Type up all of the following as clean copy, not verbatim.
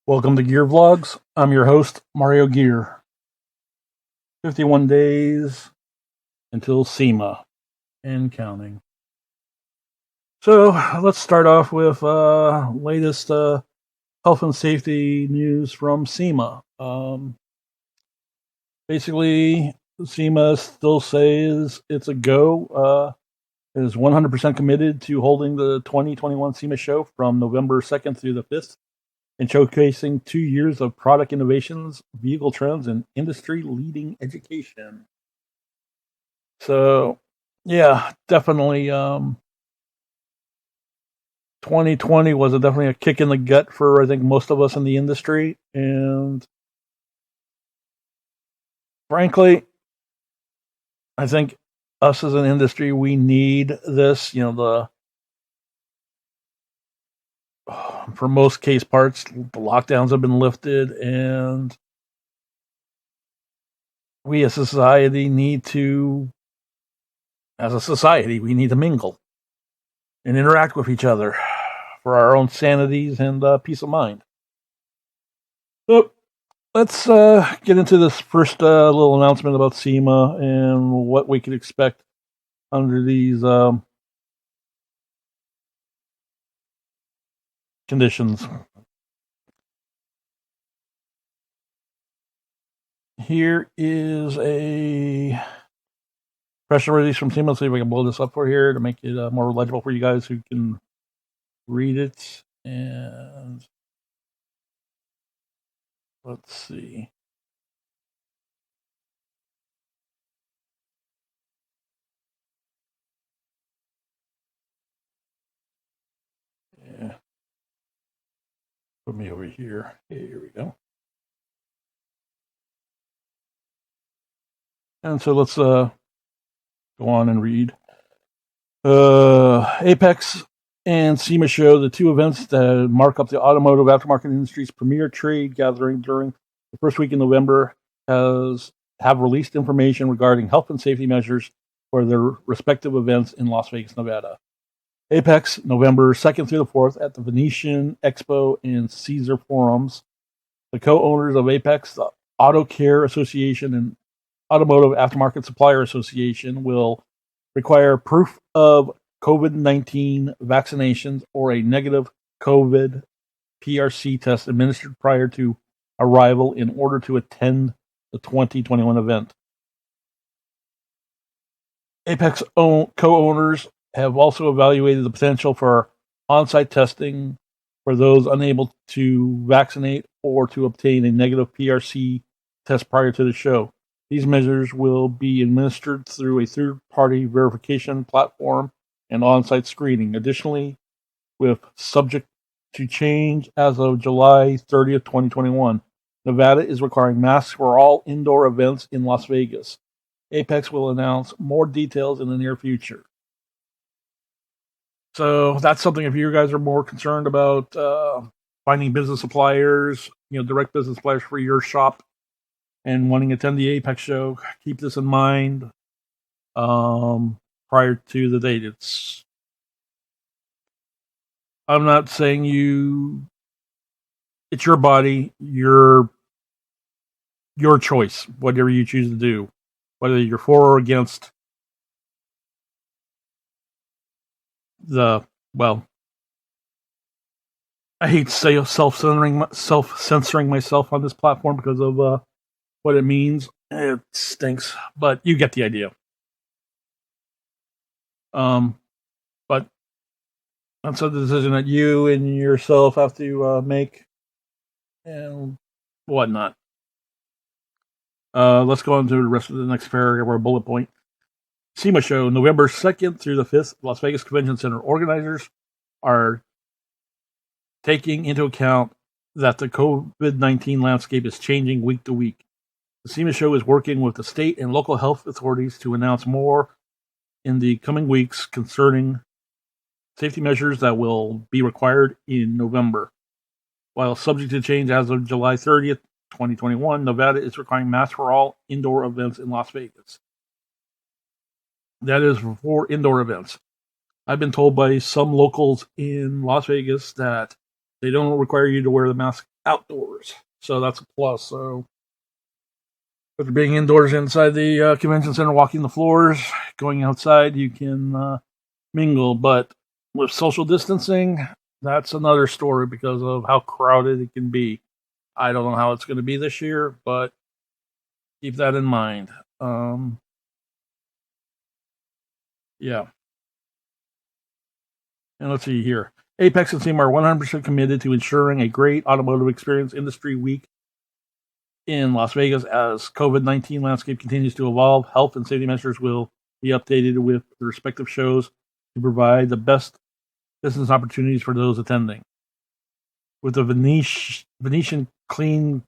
Welcome to Gear Vlogz. I'm your host, Mario Gear. 51 days until SEMA and counting. So let's start off with latest health and safety news from SEMA. Basically, SEMA still says it's a go. It is 100% committed to holding the 2021 SEMA show from November 2nd through the 5th. And showcasing 2 years of product innovations, vehicle trends, and industry-leading education. So, yeah, definitely. 2020 was definitely a kick in the gut for I think most of us in the industry, and frankly, I think us as an industry we need this. For most case parts, the lockdowns have been lifted, and we as society need to mingle and interact with each other for our own sanities and peace of mind. So let's get into this first little announcement about SEMA and what we can expect under these conditions. Here is a press release from SEMA. Let's see if I can blow this up for here to make it more legible for you guys who can read it. And let's see. Yeah. Put me over here. Here we go. And so let's go on and read. Apex and SEMA show, the two events that mark up the automotive aftermarket industry's premier trade gathering during the first week in November, have released information regarding health and safety measures for their respective events in Las Vegas, Nevada. Apex, November 2nd through the 4th at the Venetian Expo and Caesar Forums. The co-owners of Apex, the Auto Care Association and Automotive Aftermarket Supplier Association, will require proof of COVID-19 vaccinations or a negative COVID PRC test administered prior to arrival in order to attend the 2021 event. Apex co-owners have also evaluated the potential for on-site testing for those unable to vaccinate or to obtain a negative PRC test prior to the show. These measures will be administered through a third-party verification platform and on-site screening. Additionally, with subject to change as of July 30th, 2021, Nevada is requiring masks for all indoor events in Las Vegas. Apex will announce more details in the near future. So that's something if you guys are more concerned about finding business suppliers, direct business suppliers for your shop and wanting to attend the Apex show, keep this in mind prior to the date. I'm not saying it's your body, your choice, whatever you choose to do, whether you're for or against I hate to say self-censoring myself on this platform because of what it means. It stinks, but you get the idea. But that's a decision that you and yourself have to make and whatnot. Let's go on to the rest of the next paragraph or bullet point. SEMA show, November 2nd through the 5th, Las Vegas Convention Center. Organizers are taking into account that the COVID-19 landscape is changing week to week. The SEMA show is working with the state and local health authorities to announce more in the coming weeks concerning safety measures that will be required in November. While subject to change as of July 30th, 2021, Nevada is requiring masks for all indoor events in Las Vegas. That is for indoor events. I've been told by some locals in Las Vegas that they don't require you to wear the mask outdoors. So that's a plus. So after being indoors inside the convention center, walking the floors, going outside, you can mingle. But with social distancing, that's another story because of how crowded it can be. I don't know how it's going to be this year, but keep that in mind. Yeah. And let's see here. Apex and SEMA are 100% committed to ensuring a great automotive experience industry week in Las Vegas as COVID-19 landscape continues to evolve. Health and safety measures will be updated with the respective shows to provide the best business opportunities for those attending. With the Venetian Clean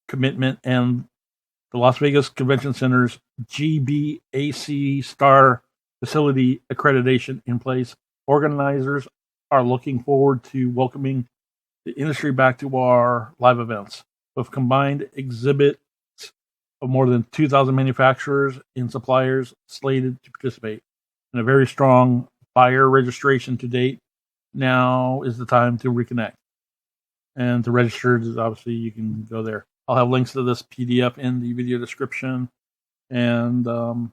commitment and the Las Vegas Convention Center's GBAC Star facility accreditation in place, organizers are looking forward to welcoming the industry back to our live events. With combined exhibits of more than 2,000 manufacturers and suppliers slated to participate, and a very strong buyer registration to date, now is the time to reconnect. And to register, obviously, you can go there. I'll have links to this PDF in the video description and in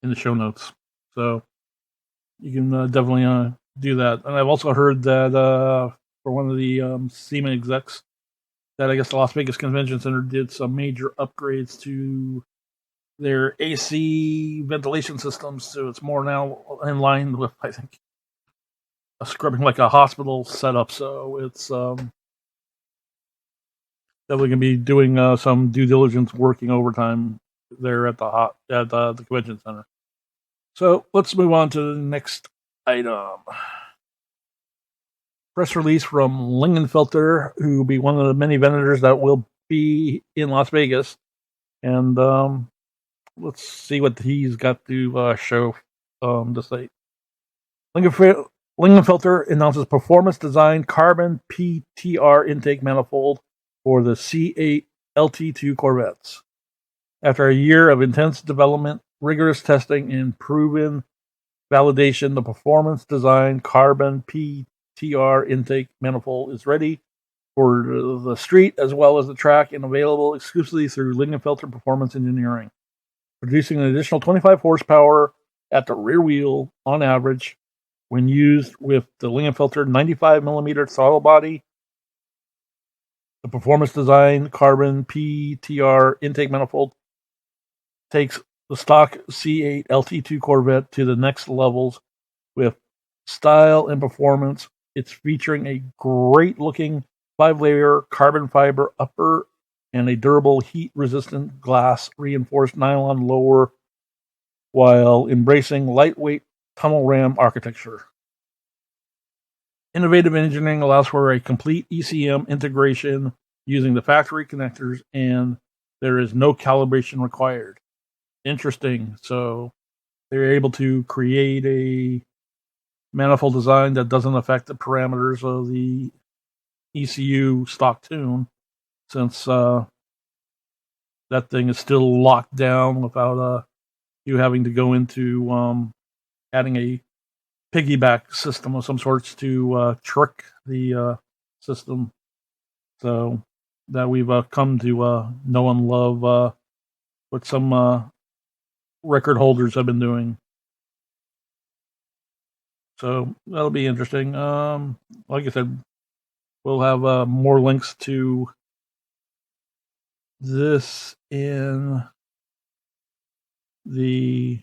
the show notes. So you can definitely do that. And I've also heard that for one of the SEMA execs, that I guess the Las Vegas Convention Center did some major upgrades to their AC ventilation systems, so it's more now in line with, I think, a scrubbing like a hospital setup. So it's definitely going to be doing some due diligence, working overtime there at the convention center. So let's move on to the next item. Press release from Lingenfelter, who will be one of the many vendors that will be in Las Vegas. And let's see what he's got to show the site. Lingenfelter announces performance design carbon PTR intake manifold for the C8 LT2 Corvettes. After a year of intense development, rigorous testing, and proven validation, the performance design carbon PTR intake manifold is ready for the street as well as the track and available exclusively through Lingenfelter Performance Engineering, producing an additional 25 horsepower at the rear wheel on average when used with the Lingenfelter 95mm throttle body. The performance design carbon PTR intake manifold takes the stock C8 LT2 Corvette to the next levels with style and performance. It's featuring a great-looking 5-layer carbon fiber upper and a durable heat-resistant glass-reinforced nylon lower while embracing lightweight tunnel ram architecture. Innovative engineering allows for a complete ECM integration using the factory connectors, and there is no calibration required. Interesting. So they're able to create a manifold design that doesn't affect the parameters of the ECU stock tune, since that thing is still locked down without you having to go into adding a piggyback system of some sorts to trick the system. So that we've come to know and love what some record holders have been doing. So that'll be interesting. Like I said, we'll have more links to this in the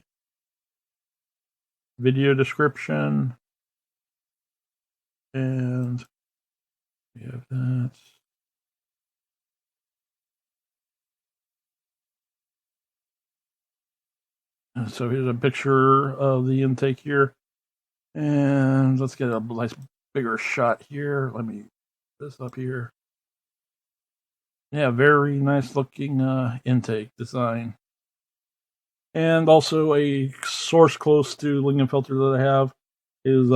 video description. And we have that. And so here's a picture of the intake here. And let's get a nice bigger shot here. Let me put this up here. Yeah, very nice looking intake design. And also a source close to Lingenfelter that I have is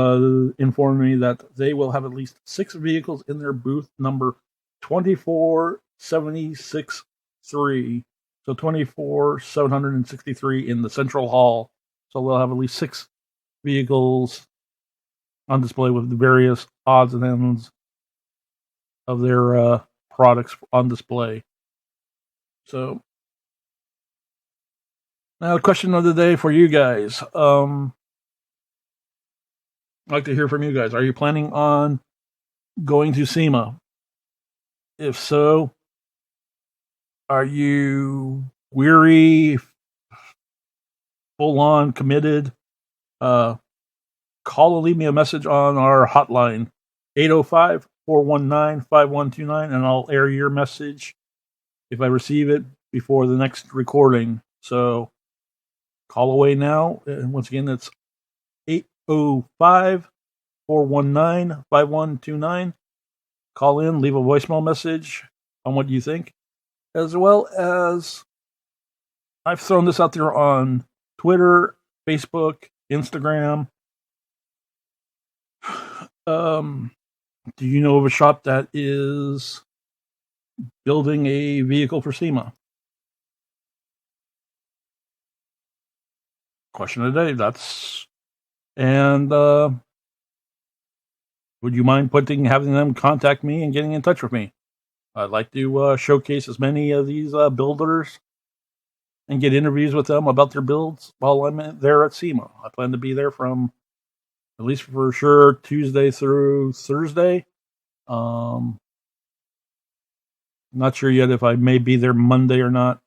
informing me that they will have at least 6 vehicles in their booth number 24763. So 24763 in the central hall. So they'll have at least 6 vehicles on display with the various odds and ends of their products on display. So now the question of the day for you guys. I'd like to hear from you guys. Are you planning on going to SEMA? If so, are you weary, full on committed? Call or leave me a message on our hotline, 805-419-5129, and I'll air your message if I receive it before the next recording. So call away now. And once again, that's 805-419-5129. Call in, leave a voicemail message on what you think, as well as I've thrown this out there on Twitter, Facebook, Instagram. Do you know of a shop that is building a vehicle for SEMA? Question of the day. And would you mind having them contact me and getting in touch with me? I'd like to showcase as many of these builders and get interviews with them about their builds while I'm there at SEMA. I plan to be there from, at least for sure, Tuesday through Thursday. Not sure yet if I may be there Monday or not.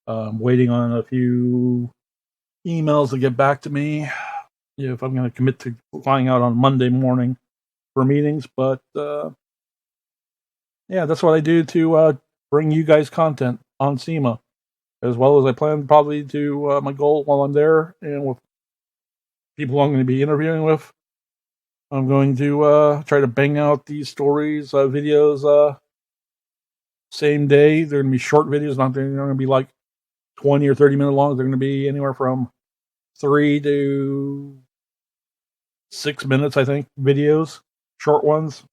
Waiting on a few emails to get back to me if I'm going to commit to flying out on Monday morning for meetings. But yeah, that's what I do to bring you guys content on SEMA, as well as I plan probably to my goal while I'm there and with people I'm going to be interviewing with. I'm going to try to bang out these stories, videos, same day. They're going to be short videos, they're going to be like 20 or 30 minute long. They're going to be anywhere from 3 to 6 minutes, I think, videos, short ones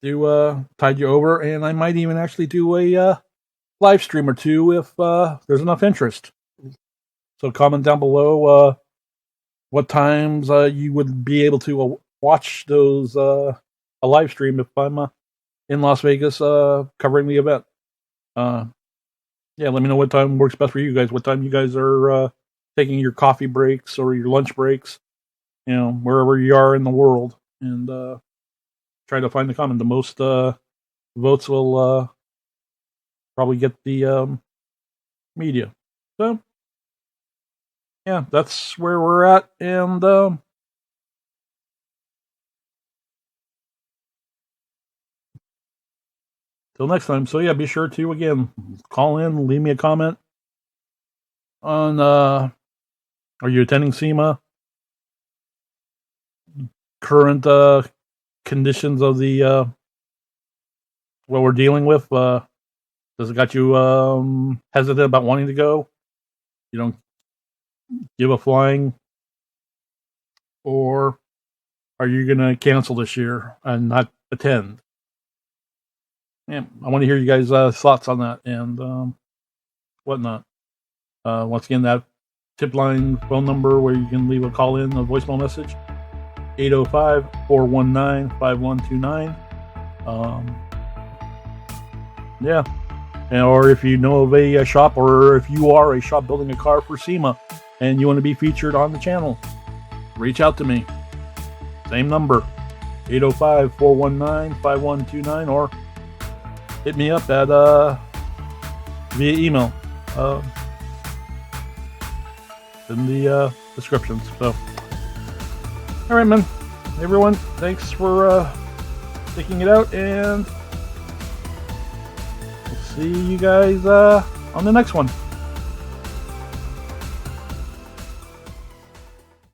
to tide you over. And I might even actually do a live stream or two if there's enough interest. So comment down below what times you would be able to watch those a live stream if I'm in Las Vegas covering the event. Yeah, let me know what time works best for you guys. What time you guys are taking your coffee breaks or your lunch breaks, wherever you are in the world, and try to find the comment. The most votes will probably get the media. So yeah, that's where we're at, and till next time. So yeah, be sure to again call in, leave me a comment on are you attending SEMA? Current conditions of the what we're dealing with. Does it got you hesitant about wanting to go? You don't give a flying, or are you gonna cancel this year and not attend? Yeah, I want to hear you guys' thoughts on that and whatnot. Once again, that tip line phone number where you can leave a call in, a voicemail message, 805-419-5129. Yeah. Or if you know of a shop, or if you are a shop building a car for SEMA and you want to be featured on the channel, reach out to me. Same number, 805-419-5129, or hit me up at via email in the descriptions. So, all right, man. Everyone, thanks for sticking it out, and we'll see you guys on the next one.